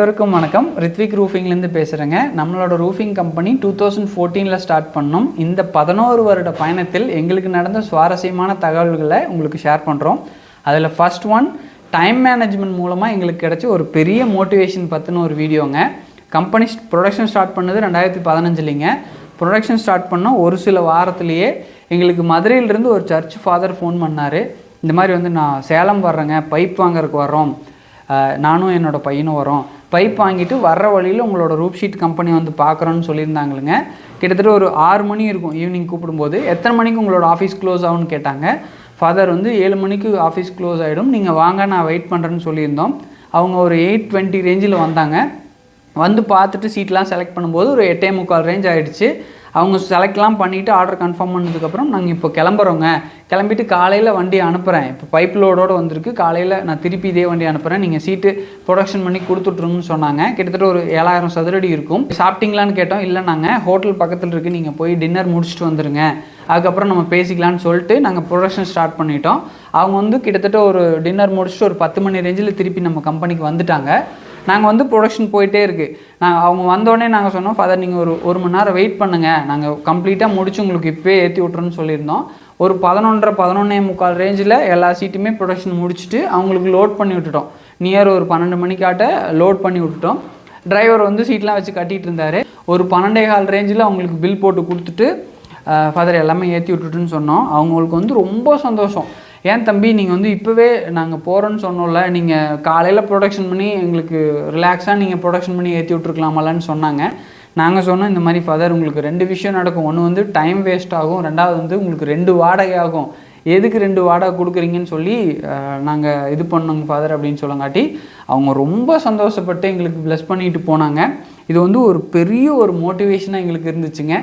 அனைவருக்கும் வணக்கம். ரித்விக் ரூஃபிங்லேருந்து பேசுகிறேங்க. நம்மளோட ரூஃபிங் கம்பெனி 2014 ஸ்டார்ட் பண்ணோம். இந்த 11 வருட பயணத்தில் எங்களுக்கு நடந்த சுவாரஸ்யமான தகவல்களை உங்களுக்கு ஷேர் பண்ணுறோம். அதில் ஃபர்ஸ்ட் ஒன், டைம் மேனேஜ்மெண்ட் மூலமாக எங்களுக்கு கிடைச்ச ஒரு பெரிய மோட்டிவேஷன் பற்றின ஒரு வீடியோங்க. கம்பெனி ப்ரொடக்ஷன் ஸ்டார்ட் பண்ணது 2015. ப்ரொடக்ஷன் ஸ்டார்ட் பண்ணோம் ஒரு சில வாரத்திலேயே எங்களுக்கு மதுரையிலேருந்து ஒரு சர்ச் ஃபாதர் ஃபோன் பண்ணார். இந்த மாதிரி நான் சேலம் வர்றேங்க, பைப் வாங்கறதுக்கு வர்றோம், நானும் என்னோடய பையனும் வரோம், பைப் வாங்கிட்டு வர்ற வழியில் உங்களோட ரூப் ஷீட் கம்பெனி பார்க்குறோன்னு சொல்லியிருந்தாங்களுங்க. கிட்டத்தட்ட ஒரு 6 மணி இருக்கும் ஈவினிங். கூப்பிடும்போது எத்தனை மணிக்கு உங்களோட ஆஃபீஸ் க்ளோஸ் ஆகும்னு கேட்டாங்க. ஃபாதர் 7 மணிக்கு ஆஃபீஸ் க்ளோஸ் ஆகிடும், நீங்கள் வாங்க நான் வெயிட் பண்ணுறேன்னு சொல்லியிருந்தோம். அவங்க ஒரு 8:20 ரேஞ்சில் வந்தாங்க. வந்து பார்த்துட்டு சீட்லாம் செலக்ட் பண்ணும்போது ஒரு 8:45 ரேஞ்ச் ஆகிடுச்சு. அவங்க செலக்ட்லாம் பண்ணிவிட்டு ஆர்டர் கன்ஃபார்ம் பண்ணதுக்கப்புறம் நாங்கள் இப்போ கிளம்புறோங்க, கிளம்பிட்டு காலையில் வண்டி அனுப்புகிறேன், இப்போ பைப் லோடோடு வந்திருக்கு, காலையில் நான் திருப்பி இதே வண்டி அனுப்புகிறேன், நீங்கள் சீட்டு ப்ரொடக்ஷன் பண்ணி கொடுத்துட்ருங்கன்னு சொன்னாங்க. கிட்டத்தட்ட ஒரு 7000 சதுரடி இருக்கும். சாப்பிட்டீங்களான்னு கேட்டோம். இல்லை, நாங்கள் ஹோட்டல் பக்கத்தில் இருக்குது, நீங்கள் போய் டின்னர் முடிச்சுட்டு வந்துடுங்க, அதுக்கப்புறம் நம்ம பேசிக்கலான்னு சொல்லிட்டு நாங்கள் ப்ரொடக்ஷன் ஸ்டார்ட் பண்ணிட்டோம். அவங்க கிட்டத்தட்ட ஒரு டின்னர் முடிச்சுட்டு ஒரு 10 மணி ரேஞ்சில் திருப்பி நம்ம கம்பெனிக்கு வந்துட்டாங்க. நாங்கள் ப்ரொடக்ஷன் போயிட்டே இருக்குது. அவங்க வந்தோடனே நாங்கள் சொன்னோம், ஃபாதர் நீங்கள் ஒரு மணி நேரம் வெயிட் பண்ணுங்கள், நாங்கள் கம்ப்ளீட்டாக முடிச்சு உங்களுக்கு இப்போயே ஏற்றி விட்றோன்னு சொல்லியிருந்தோம். ஒரு 11:30-11:45 ரேஞ்சில் எல்லா சீட்டுமே ப்ரொடக்ஷன் முடிச்சுட்டு அவங்களுக்கு லோட் பண்ணி விட்டுட்டோம். நியர் ஒரு 12 மணிக்காட்ட லோட் பண்ணி விட்டுட்டோம். டிரைவர் சீட்லாம் வச்சு கட்டிகிட்டு இருந்தார். ஒரு 12:15 ரேஞ்சில் அவங்களுக்கு பில் போட்டு கொடுத்துட்டு ஃபாதர் எல்லாமே ஏற்றி விட்டுட்டுன்னு சொன்னோம். அவங்களுக்கு ரொம்ப சந்தோஷம். ஏன் தம்பி, நீங்கள் இப்போவே நாங்கள் போகிறோன்னு சொன்னோம்ல, நீங்கள் காலையில் ப்ரொடக்ஷன் பண்ணி எங்களுக்கு ரிலாக்ஸாக நீங்கள் ப்ரொடக்ஷன் பண்ணி ஏற்றி விட்ருக்கலாமலன்னு சொன்னாங்க. நாங்கள் சொன்னோம், இந்த மாதிரி ஃபாதர் உங்களுக்கு 2 விஷயம் நடக்கும். ஒன்று டைம் வேஸ்ட் ஆகும், ரெண்டாவது உங்களுக்கு 2 வாடகை ஆகும். எதுக்கு 2 வாடகை கொடுக்குறீங்கன்னு சொல்லி நாங்கள் இது பண்ணோங்க ஃபாதர் அப்படின்னு சொல்லங்காட்டி அவங்க ரொம்ப சந்தோஷப்பட்டு எங்களுக்கு ப்ளஸ் பண்ணிட்டு போனாங்க. இது ஒரு பெரிய ஒரு மோட்டிவேஷனாக எங்களுக்கு இருந்துச்சுங்க.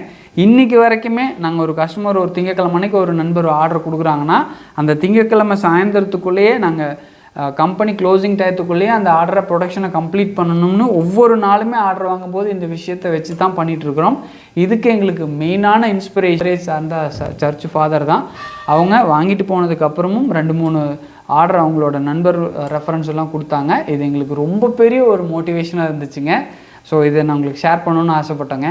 இன்றைக்கி வரைக்குமே நாங்கள் ஒரு கஸ்டமர் ஒரு திங்கக்கிழமைக்கு ஒரு நண்பர் ஆர்டர் கொடுக்குறாங்கன்னா அந்த திங்கக்கிழமை சாயந்தரத்துக்குள்ளேயே நாங்கள் கம்பெனி க்ளோசிங் டயத்துக்குள்ளேயே அந்த ஆர்டரை ப்ரொடக்ஷனை கம்ப்ளீட் பண்ணணும்னு ஒவ்வொரு நாளுமே ஆர்டர் வாங்கும்போது இந்த விஷயத்தை வச்சு தான் பண்ணிகிட்ருக்குறோம். இதுக்கு எங்களுக்கு மெயினான இன்ஸ்பிரேஷன் அந்த சர்ச் ஃபாதர் தான். அவங்க வாங்கிட்டு போனதுக்கப்புறமும் 2-3 ஆர்டர் அவங்களோட நண்பர் ரெஃபரன்ஸ் எல்லாம் கொடுத்தாங்க. இது எங்களுக்கு ரொம்ப பெரிய ஒரு மோட்டிவேஷனாக இருந்துச்சுங்க. ஸோ இதை நான் உங்களுக்கு ஷேர் பண்ணணுன்னு ஆசைப்பட்டேங்க.